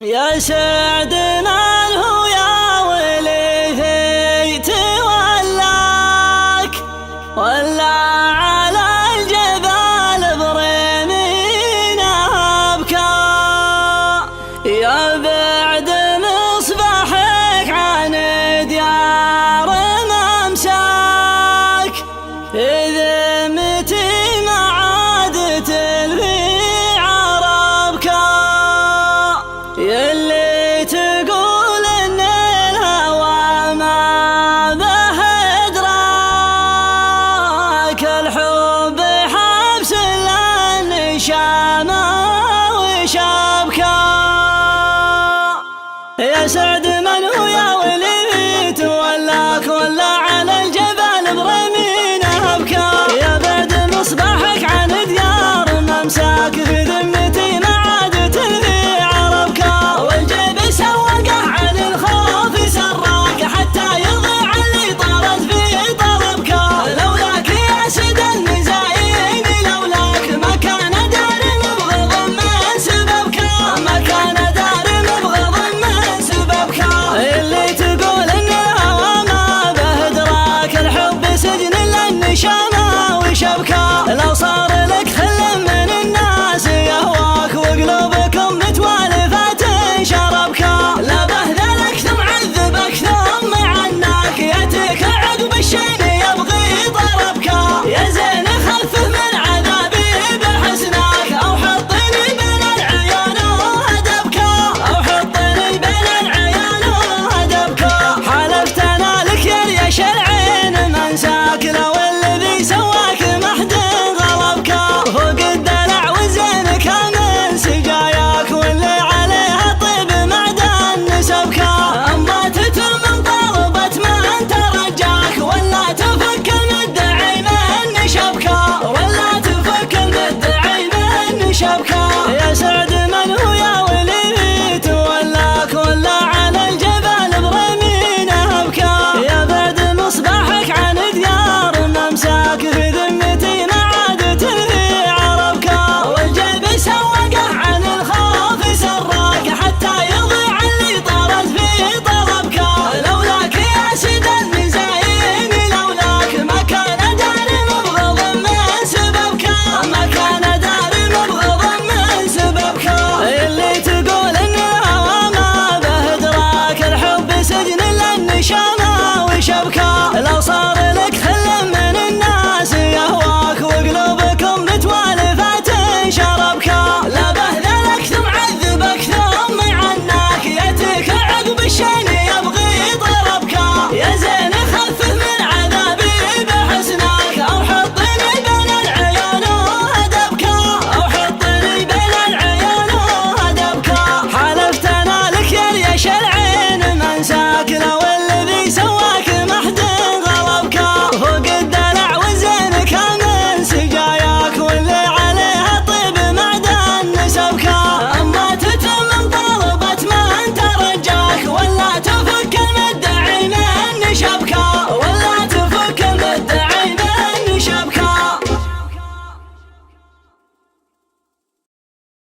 يا سعد من هو يا ولي تولاك ولا على الجبال بريمين أبكى يا بعد مصباحك عن ديار ممساك إذا متي ما عادت البيع ربكا يلي تقول ان الهوى ما به ادراك الحب حبس للنشامة وشبكة يا سعد من هو يا ولي